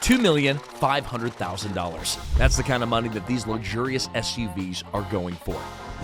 $2,500,000. That's the kind of money that these luxurious SUVs are going for.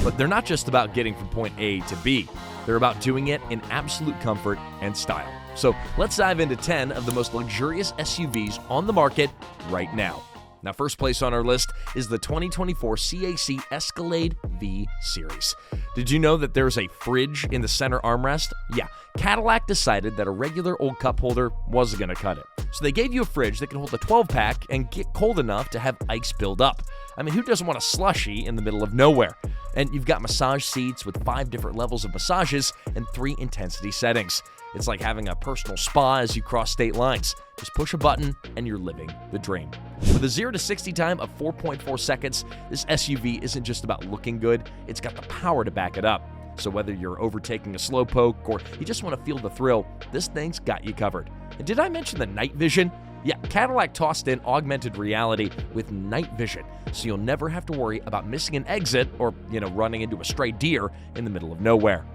But they're not just about getting from point A to B. They're about doing it in absolute comfort and style. So let's dive into 10 of the most luxurious SUVs on the market right now. Now, first place on our list is the 2024 CAC Escalade V Series. Did you know that there's a fridge in the center armrest? Yeah, Cadillac decided that a regular old cup holder wasn't going to cut it. So they gave you a fridge that can hold a 12-pack and get cold enough to have ice build up. I mean, who doesn't want a slushie in the middle of nowhere? And you've got massage seats with 5 different levels of massages and 3 intensity settings. It's like having a personal spa as you cross state lines. Just push a button and you're living the dream. With a 0 to 60 time of 4.4 seconds, this SUV isn't just about looking good, it's got the power to back it up. So whether you're overtaking a slowpoke or you just want to feel the thrill, this thing's got you covered. And did I mention the night vision? Yeah, Cadillac tossed in augmented reality with night vision, so you'll never have to worry about missing an exit or, running into a stray deer in the middle of nowhere.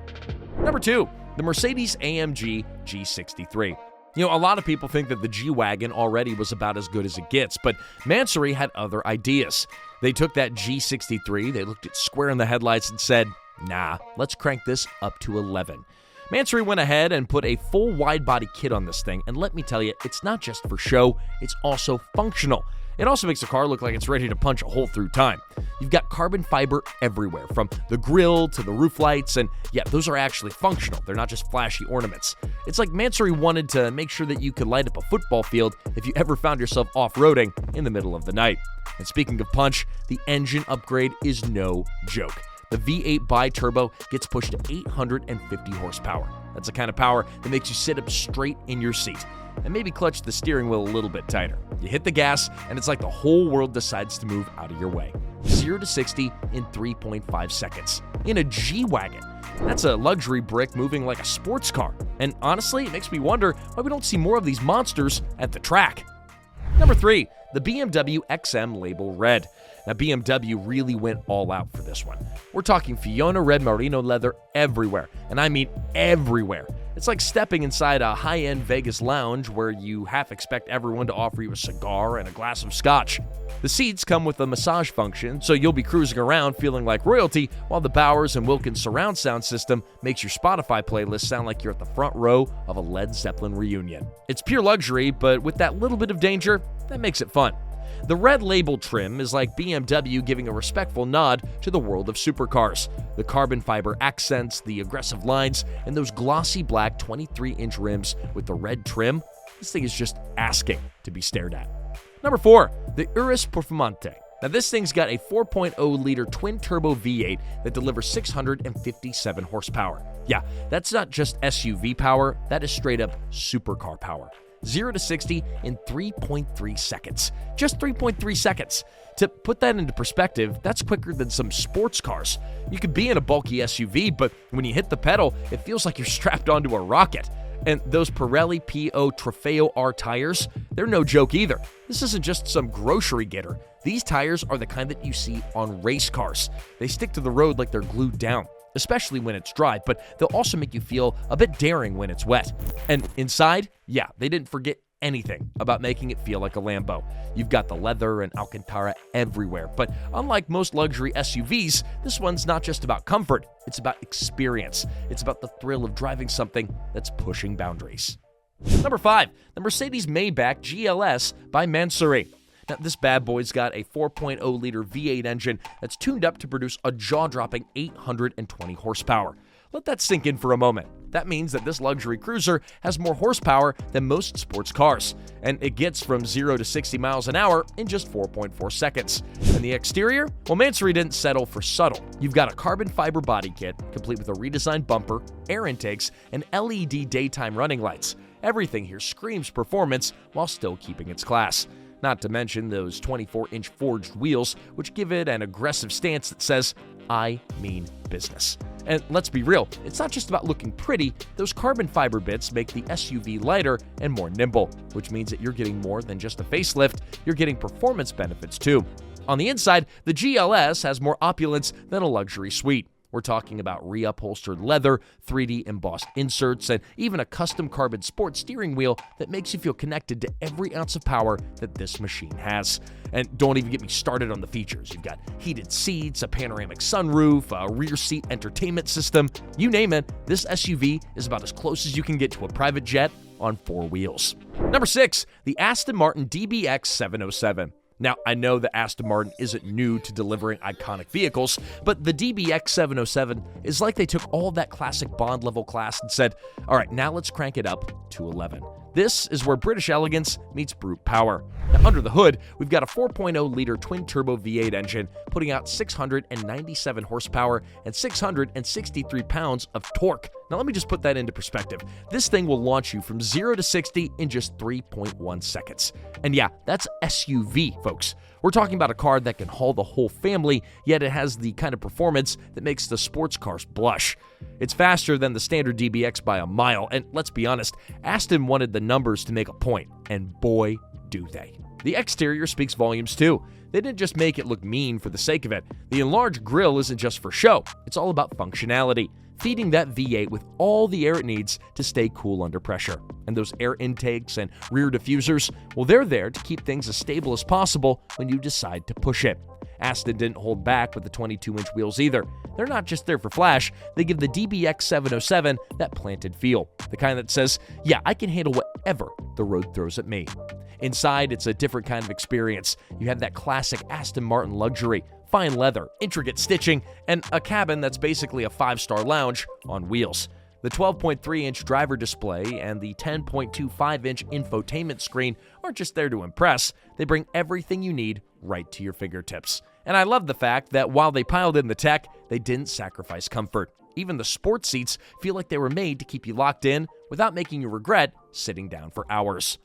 Number 2, the Mercedes-AMG G63. A lot of people think that the G-Wagon already was about as good as it gets, but Mansory had other ideas. They took that G63, they looked it square in the headlights and said, nah, let's crank this up to 11. Mansory went ahead and put a full wide-body kit on this thing, and let me tell you, it's not just for show, it's also functional. It also makes the car look like it's ready to punch a hole through time. You've got carbon fiber everywhere, from the grille to the roof lights, and yeah, those are actually functional. They're not just flashy ornaments. It's like Mansory wanted to make sure that you could light up a football field if you ever found yourself off-roading in the middle of the night. And speaking of punch, the engine upgrade is no joke. The V8 bi-turbo gets pushed to 850 horsepower. That's the kind of power that makes you sit up straight in your seat and maybe clutch the steering wheel a little bit tighter. You hit the gas, and it's like the whole world decides to move out of your way. 0 to 60 in 3.5 seconds. In a G-Wagon. That's a luxury brick moving like a sports car. And honestly, it makes me wonder why we don't see more of these monsters at the track. Number 3, the BMW XM Label Red. Now, BMW really went all out for this one. We're talking Fiona red merino leather everywhere, and I mean everywhere. It's like stepping inside a high-end Vegas lounge where you half expect everyone to offer you a cigar and a glass of scotch. The seats come with a massage function, so you'll be cruising around feeling like royalty, while the Bowers and Wilkins surround sound system makes your Spotify playlist sound like you're at the front row of a Led Zeppelin reunion. It's pure luxury, but with that little bit of danger, that makes it fun. The red label trim is like BMW giving a respectful nod to the world of supercars. The carbon fiber accents, the aggressive lines, and those glossy black 23-inch rims with the red trim, this thing is just asking to be stared at. Number 4, the Urus Performante. Now this thing's got a 4.0-liter twin-turbo V8 that delivers 657 horsepower. Yeah, that's not just SUV power, that is straight-up supercar power. 0 to 60 in 3.3 seconds. Just 3.3 seconds. To put that into perspective, that's quicker than some sports cars. You could be in a bulky SUV, but when you hit the pedal, it feels like you're strapped onto a rocket. And those Pirelli PO Trofeo R tires, they're no joke either. This isn't just some grocery getter. These tires are the kind that you see on race cars. They stick to the road like they're glued down, especially when it's dry, but they'll also make you feel a bit daring when it's wet. And inside, yeah, they didn't forget anything about making it feel like a Lambo. You've got the leather and Alcantara everywhere, but unlike most luxury SUVs, this one's not just about comfort, it's about experience. It's about the thrill of driving something that's pushing boundaries. Number 5, the Mercedes Maybach GLS by Mansory. Now, this bad boy's got a 4.0-liter V8 engine that's tuned up to produce a jaw-dropping 820 horsepower. Let that sink in for a moment. That means that this luxury cruiser has more horsepower than most sports cars, and it gets from 0 to 60 miles an hour in just 4.4 seconds. And the exterior? Well, Mansory didn't settle for subtle. You've got a carbon fiber body kit, complete with a redesigned bumper, air intakes, and LED daytime running lights. Everything here screams performance while still keeping its class. Not to mention those 24-inch forged wheels, which give it an aggressive stance that says, I mean business. And let's be real, it's not just about looking pretty. Those carbon fiber bits make the SUV lighter and more nimble, which means that you're getting more than just a facelift, you're getting performance benefits too. On the inside, the GLS has more opulence than a luxury suite. We're talking about reupholstered leather, 3D embossed inserts, and even a custom carbon sports steering wheel that makes you feel connected to every ounce of power that this machine has. And don't even get me started on the features. You've got heated seats, a panoramic sunroof, a rear seat entertainment system. You name it, this SUV is about as close as you can get to a private jet on 4 wheels. Number 6, the Aston Martin DBX 707. Now, I know that Aston Martin isn't new to delivering iconic vehicles, but the DBX 707 is like they took all that classic Bond-level class and said, all right, now let's crank it up to 11. This is where British elegance meets brute power. Now, under the hood, we've got a 4.0-liter twin-turbo V8 engine, putting out 697 horsepower and 663 pounds of torque. Now, let me just put that into perspective. This thing will launch you from 0 to 60 in just 3.1 seconds. And yeah, that's SUV, folks. We're talking about a car that can haul the whole family, yet it has the kind of performance that makes the sports cars blush. It's faster than the standard DBX by a mile, and let's be honest, Aston wanted the numbers to make a point, and boy, do they. The exterior speaks volumes too. They didn't just make it look mean for the sake of it. The enlarged grille isn't just for show, it's all about functionality, feeding that V8 with all the air it needs to stay cool under pressure. And those air intakes and rear diffusers, well, they're there to keep things as stable as possible when you decide to push it. Aston didn't hold back with the 22-inch wheels either. They're not just there for flash, they give the DBX 707 that planted feel, the kind that says, yeah, I can handle whatever the road throws at me. Inside, it's a different kind of experience. You have that classic Aston Martin luxury, fine leather, intricate stitching, and a cabin that's basically a 5-star lounge on wheels. The 12.3-inch driver display and the 10.25-inch infotainment screen aren't just there to impress, they bring everything you need right to your fingertips. And I love the fact that while they piled in the tech, they didn't sacrifice comfort. Even the sports seats feel like they were made to keep you locked in without making you regret sitting down for hours.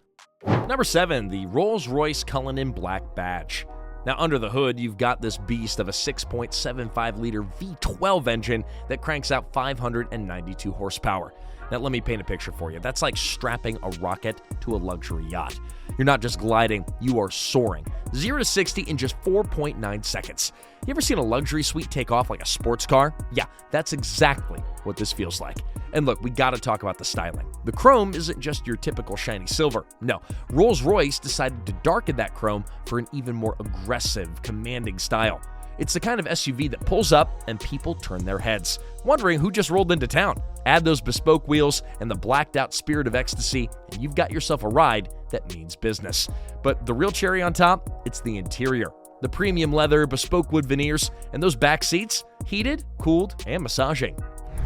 Number 7, the Rolls-Royce Cullinan Black Badge. Now, under the hood, you've got this beast of a 6.75-liter V12 engine that cranks out 592 horsepower. Now, let me paint a picture for you. That's like strapping a rocket to a luxury yacht. You're not just gliding, you are soaring. 0 to 60 in just 4.9 seconds. You ever seen a luxury suite take off like a sports car? Yeah, that's exactly what this feels like. And look, we gotta talk about the styling. The chrome isn't just your typical shiny silver. No, Rolls-Royce decided to darken that chrome for an even more aggressive, commanding style. It's the kind of SUV that pulls up and people turn their heads, wondering who just rolled into town. Add those bespoke wheels and the blacked-out spirit of ecstasy, and you've got yourself a ride that means business. But the real cherry on top, it's the interior. The premium leather, bespoke wood veneers, and those back seats, heated, cooled, and massaging.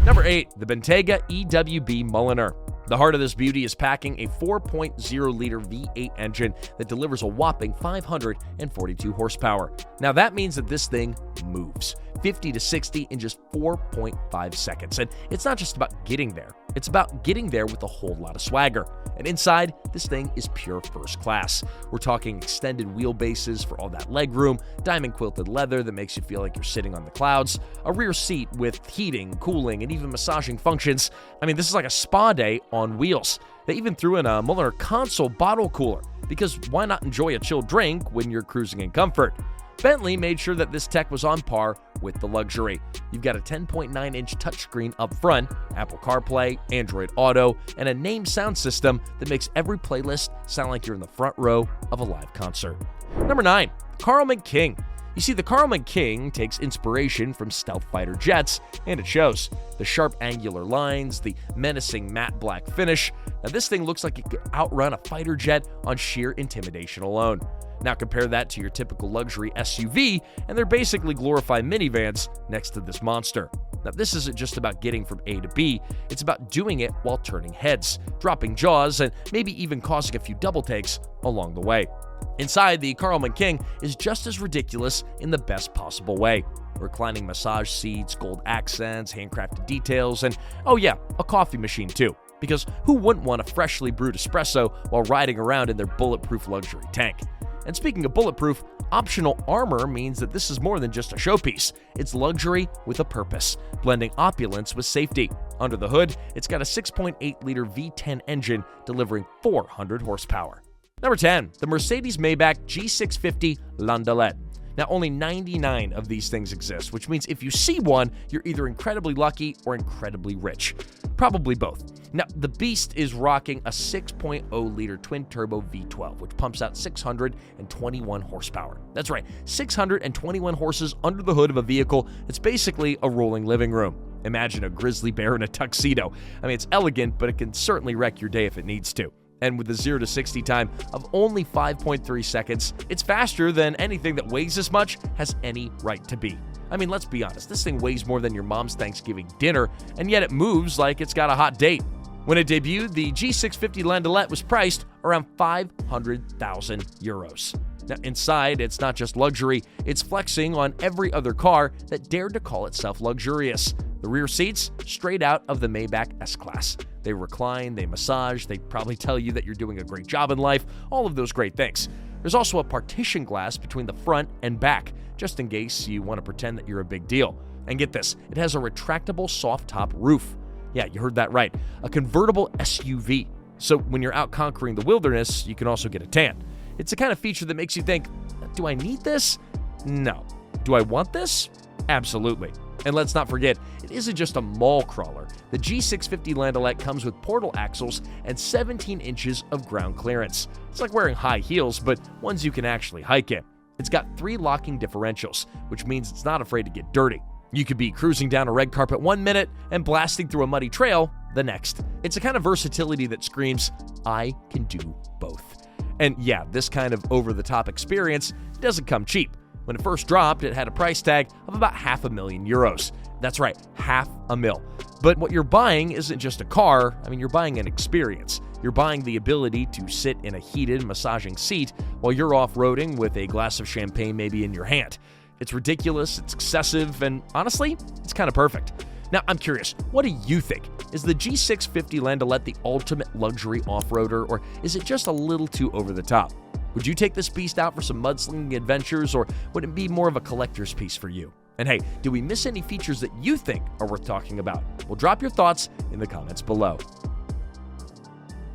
Number 8, the Bentayga EWB Mulliner. The heart of this beauty is packing a 4.0-liter V8 engine that delivers a whopping 542 horsepower. Now that means that this thing moves 50 to 60 in just 4.5 seconds. And it's not just about getting there. It's about getting there with a whole lot of swagger. And inside, this thing is pure first class. We're talking extended wheelbases for all that legroom, diamond quilted leather that makes you feel like you're sitting on the clouds, a rear seat with heating, cooling, and even massaging functions. I mean, this is like a spa day on wheels. They even threw in a Mulliner console bottle cooler, because why not enjoy a chilled drink when you're cruising in comfort? Bentley made sure that this tech was on par with the luxury. You've got a 10.9-inch touchscreen up front, Apple CarPlay, Android Auto, and a named sound system that makes every playlist sound like you're in the front row of a live concert. Number 9, Karlmann King. You see, the Karlmann King takes inspiration from stealth fighter jets, and it shows. The sharp angular lines, the menacing matte black finish. Now this thing looks like it could outrun a fighter jet on sheer intimidation alone. Now compare that to your typical luxury SUV, and they're basically glorified minivans next to this monster. Now this isn't just about getting from A to B, it's about doing it while turning heads, dropping jaws, and maybe even causing a few double takes along the way. Inside, the Karlmann King is just as ridiculous in the best possible way. Reclining massage seats, gold accents, handcrafted details, and oh yeah, a coffee machine too. Because who wouldn't want a freshly brewed espresso while riding around in their bulletproof luxury tank? And speaking of bulletproof, optional armor means that this is more than just a showpiece. It's luxury with a purpose, blending opulence with safety. Under the hood, it's got a 6.8-liter V10 engine delivering 400 horsepower. Number 10, the Mercedes-Maybach G650 Landaulet. Now, only 99 of these things exist, which means if you see one, you're either incredibly lucky or incredibly rich. Probably both. Now, the beast is rocking a 6.0-liter twin-turbo V12, which pumps out 621 horsepower. That's right, 621 horses under the hood of a vehicle that's basically a rolling living room. Imagine a grizzly bear in a tuxedo. I mean, it's elegant, but it can certainly wreck your day if it needs to. And with a 0 to 60 time of only 5.3 seconds, it's faster than anything that weighs as much has any right to be. I mean, let's be honest, this thing weighs more than your mom's Thanksgiving dinner, and yet it moves like it's got a hot date. When it debuted, the G650 Landaulet was priced around 500,000 euros. Now, inside, it's not just luxury, it's flexing on every other car that dared to call itself luxurious. The rear seats, straight out of the Maybach S-Class. They recline, they massage, they probably tell you that you're doing a great job in life, all of those great things. There's also a partition glass between the front and back, just in case you want to pretend that you're a big deal. And get this, it has a retractable soft-top roof. Yeah, you heard that right, a convertible SUV. So when you're out conquering the wilderness, you can also get a tan. It's the kind of feature that makes you think, do I need this? No. Do I want this? Absolutely. And let's not forget, it isn't just a mall crawler. The G650 Landaulet comes with portal axles and 17 inches of ground clearance. It's like wearing high heels, but ones you can actually hike in. It's got 3 locking differentials, which means it's not afraid to get dirty. You could be cruising down a red carpet 1 minute and blasting through a muddy trail the next. It's a kind of versatility that screams, I can do both. And yeah, this kind of over-the-top experience doesn't come cheap. When it first dropped, it had a price tag of about €500,000. That's right, $500,000. But what you're buying isn't just a car, you're buying an experience. You're buying the ability to sit in a heated, massaging seat while you're off-roading with a glass of champagne maybe in your hand. It's ridiculous, it's excessive, and honestly, it's kind of perfect. Now, I'm curious, what do you think? Is the G650 Landaulet the ultimate luxury off-roader, or is it just a little too over the top? Would you take this beast out for some mudslinging adventures, or would it be more of a collector's piece for you? And hey, do we miss any features that you think are worth talking about? Well, drop your thoughts in the comments below.